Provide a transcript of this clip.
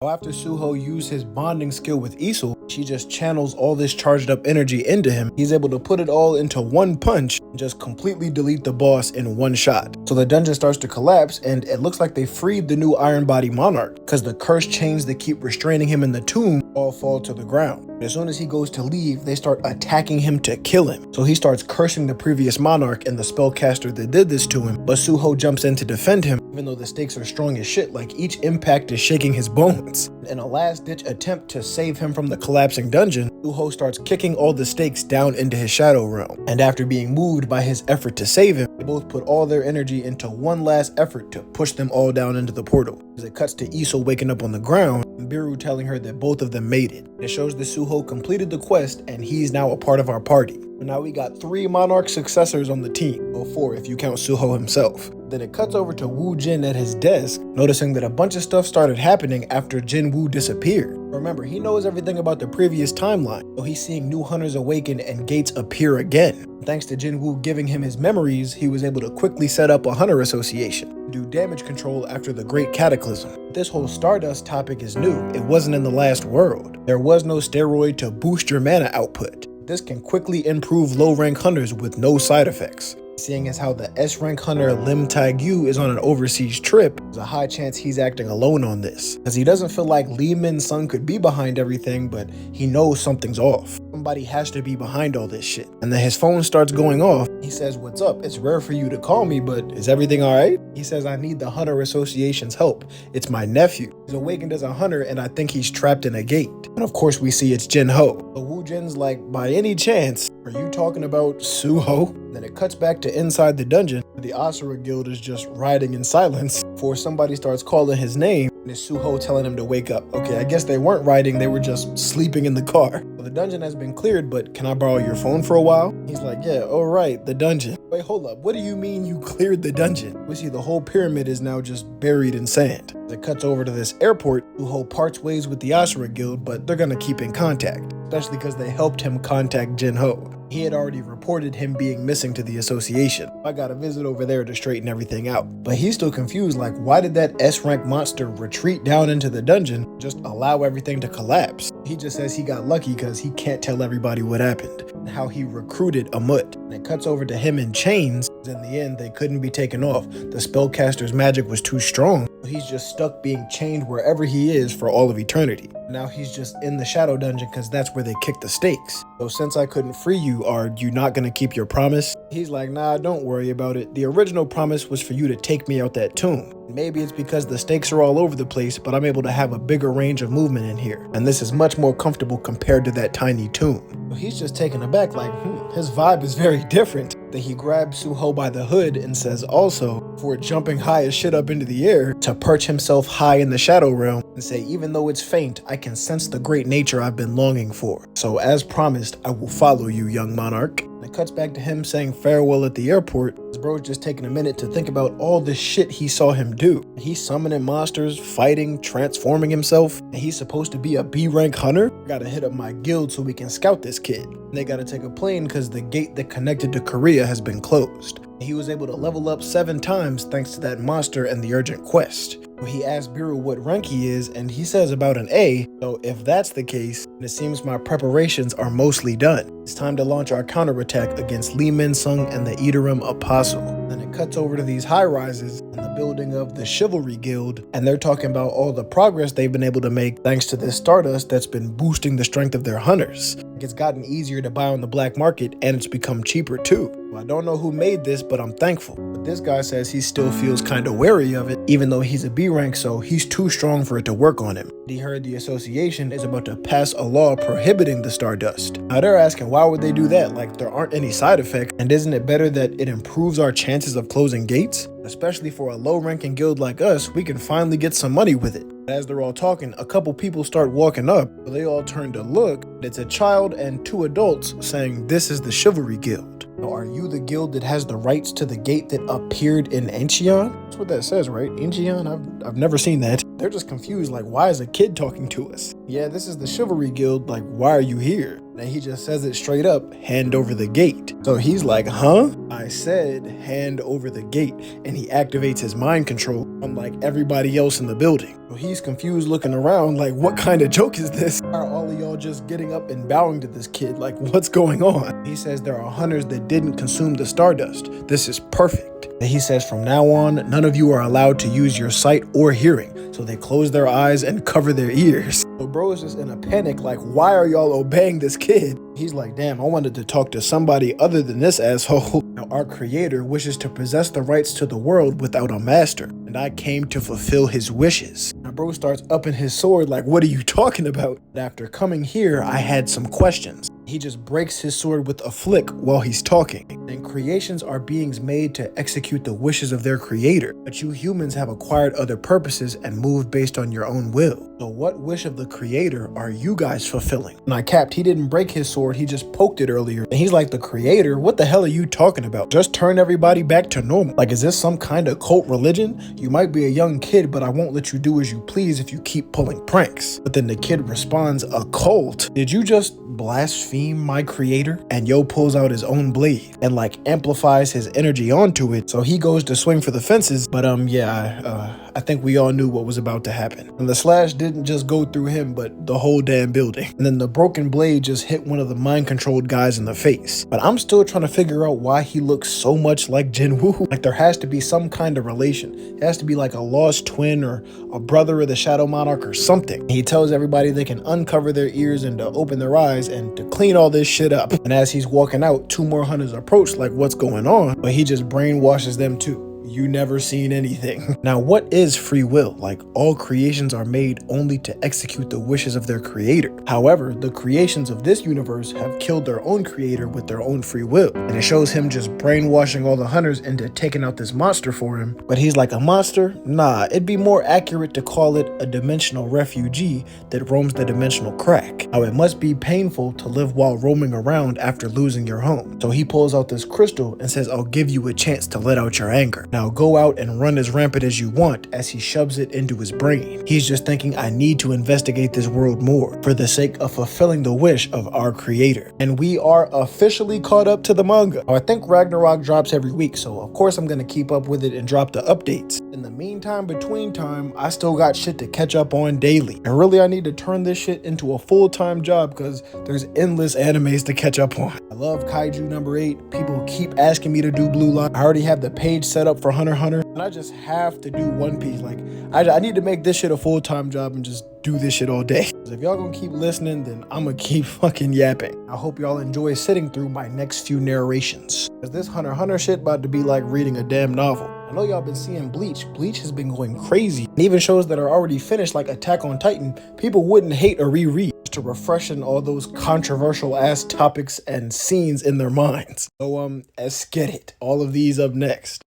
After Suho used his bonding skill with Isul, she just channels all this charged up energy into him. He's able to put it all into one punch and just completely delete the boss in one shot. So the dungeon starts to collapse, and it looks like they freed the new Iron Body Monarch, because the cursed chains that keep restraining him in the tomb all fall to the ground. As soon as he goes to leave, they start attacking him to kill him. So he starts cursing the previous monarch and the spellcaster that did this to him, but Suho jumps in to defend him, even though the stakes are strong as shit. Like, each impact is shaking his bones. In a last-ditch attempt to save him from the collapsing dungeon, Suho starts kicking all the stakes down into his shadow realm. And after being moved by his effort to save him, they both put all their energy into one last effort to push them all down into the portal. As it cuts to Isul waking up on the ground, and Biru telling her that both of them made it. It shows that Suho completed the quest, and he's now a part of our party. But now we got 3 Monarch successors on the team, or 4 if you count Suho himself. Then it cuts over to Wu Jin at his desk, noticing that a bunch of stuff started happening after Jin Wu disappeared. Remember, he knows everything about the previous timeline, so he's seeing new hunters awaken and gates appear again. Thanks to Jin Wu giving him his memories, he was able to quickly set up a hunter association, do damage control after the Great Cataclysm. This whole Stardust topic is new. It wasn't in the last world. There was no steroid to boost your mana output. This can quickly improve low-rank hunters with no side effects. Seeing as how the S-rank hunter Lim Tai-gyu is on an overseas trip, there's a high chance he's acting alone on this, as he doesn't feel like Lee Min-sung could be behind everything, but he knows something's off. Somebody has to be behind all this shit. And then his phone starts going off. He says, "What's up? It's rare for you to call me, but is everything alright?" He says, "I need the Hunter Association's help. It's my nephew. He's awakened as a hunter, and I think he's trapped in a gate." And of course we see it's Jin Ho. So Wu Jin's like, "By any chance, are you talking about Suho?" Then it cuts back to inside the dungeon. The Asura Guild is just riding in silence before somebody starts calling his name, and it's Suho telling him to wake up. Okay, I guess they weren't riding, they were just sleeping in the car. Well, the dungeon has been cleared, but can I borrow your phone for a while? He's like, "Yeah, alright, the dungeon." Wait, hold up, what do you mean you cleared the dungeon? We see the whole pyramid is now just buried in sand. It cuts over to this airport. Suho parts ways with the Asura Guild, but they're gonna keep in contact, especially because they helped him contact Jin Ho. He had already reported him being missing to the association. I got a visit over there to straighten everything out. But he's still confused, like, why did that S-rank monster retreat down into the dungeon, just allow everything to collapse? He just says he got lucky because he can't tell everybody what happened, and how he recruited Amut. And it cuts over to him in chains. In the end, they couldn't be taken off. The spellcaster's magic was too strong. He's just stuck being chained wherever he is for all of eternity. Now he's just in the shadow dungeon because that's where they kicked the stakes. So since I couldn't free you, are you not gonna keep your promise? He's like, "Nah, don't worry about it. The original promise was for you to take me out that tomb. Maybe it's because the stakes are all over the place, but I'm able to have a bigger range of movement in here. And this is much more comfortable compared to that tiny tomb." So he's just taken aback, like, his vibe is very different. Then he grabs Suho by the hood and says also, for jumping high as shit up into the air, to perch himself high in the shadow realm and say, "Even though it's faint, I can sense the great nature I've been longing for. So as promised, I will follow you, young monarch." And it cuts back to him saying farewell at the airport. His bro's just taking a minute to think about all the shit he saw him do. He's summoning monsters, fighting, transforming himself, and he's supposed to be a B-rank hunter? Gotta hit up my guild so we can scout this kid. And they gotta take a plane because the gate that connected to Korea has been closed. He was able to level up 7 times thanks to that monster and the urgent quest. He asks Biru what rank he is, and he says about an A, so if that's the case, then it seems my preparations are mostly done. It's time to launch our counterattack against Lee Min-sung and the Iterum Apostle. Then it cuts over to these high-rises and the building of the Chivalry Guild, and they're talking about all the progress they've been able to make thanks to this Stardust that's been boosting the strength of their hunters. It's gotten easier to buy on the black market, and it's become cheaper too. I don't know who made this, but I'm thankful. But this guy says he still feels kinda wary of it, even though he's a B rank, so he's too strong for it to work on him. He heard the association is about to pass a law prohibiting the Stardust. Now they're asking, why would they do that? Like, there aren't any side effects, and isn't it better that it improves our chances of closing gates? Especially for a low-ranking guild like us, we can finally get some money with it. As they're all talking, a couple people start walking up, but they all turn to look. It's a child and 2 adults saying, "This is the Chivalry Guild. Now, are you the guild that has the rights to the gate that appeared in Encheon?" That's what that says, right? Encheon? I've never seen that. They're just confused, like, why is a kid talking to us? "Yeah, this is the Chivalry Guild, like, why are you here?" And he just says it straight up, hand over the gate. So he's like, huh? I said hand over the gate, and he activates his mind control unlike everybody else in the building. So he's confused looking around like, what kind of joke is this? Are all of y'all just getting up and bowing to this kid? Like, what's going on? He says there are hunters that didn't consume the stardust. This is perfect. And he says from now on, none of you are allowed to use your sight or hearing. So they close their eyes and cover their ears. So bro is just in a panic, like, why are y'all obeying this kid? He's like, damn, I wanted to talk to somebody other than this asshole. Now, our creator wishes to possess the rights to the world without a master, and I came to fulfill his wishes. Now, bro starts upping his sword, like, what are you talking about? After coming here, I had some questions. He just breaks his sword with a flick while he's talking. And creations are beings made to execute the wishes of their creator, but you humans have acquired other purposes and move based on your own will. So what wish of the creator are you guys fulfilling? And I capped, he didn't break his sword, he just poked it earlier. And he's like, the creator? What the hell are you talking about? Just turn everybody back to normal. Like, is this some kind of cult religion? You might be a young kid, but I won't let you do as you please if you keep pulling pranks. But then the kid responds, a cult? Did you just blaspheme my creator? And Yo pulls out his own blade and like amplifies his energy onto it, so he goes to swing for the fences. But I think we all knew what was about to happen. And the slash didn't just go through him, but the whole damn building. And then the broken blade just hit one of the mind-controlled guys in the face. But I'm still trying to figure out why he looks so much like Jinwoo. Like, there has to be some kind of relation. It has to be like a lost twin or a brother of the Shadow Monarch or something. He tells everybody they can uncover their ears and to open their eyes and to clean all this shit up. And as he's walking out, 2 more hunters approach like, what's going on? But he just brainwashes them too. You never seen anything. Now, what is free will? Like, all creations are made only to execute the wishes of their creator. However, the creations of this universe have killed their own creator with their own free will. And it shows him just brainwashing all the hunters into taking out this monster for him. But he's like, a monster? Nah, it'd be more accurate to call it a dimensional refugee that roams the dimensional crack. Now, it must be painful to live while roaming around after losing your home. So he pulls out this crystal and says, I'll give you a chance to let out your anger. Now go out and run as rampant as you want, as he shoves it into his brain. He's just thinking, I need to investigate this world more for the sake of fulfilling the wish of our creator. And we are officially caught up to the manga. Now, I think Ragnarok drops every week, so of course I'm gonna keep up with it and drop the updates. In the meantime, between time, I still got shit to catch up on daily. And really, I need to turn this shit into a full-time job because there's endless animes to catch up on. I love Kaiju number 8. People keep asking me to do Blue Line. I already have the page set up for Hunter x Hunter, and I just have to do One Piece. Like, I need to make this shit a full-time job and just do this shit all day. If y'all gonna keep listening, then I'm gonna keep fucking yapping. I hope y'all enjoy sitting through my next few narrations, because this Hunter x Hunter shit about to be like reading a damn novel. I know y'all been seeing Bleach. Bleach has been going crazy. And even shows that are already finished, like Attack on Titan, people wouldn't hate or reread to refreshen all those controversial ass topics and scenes in their minds. So let's get it. All of these up next.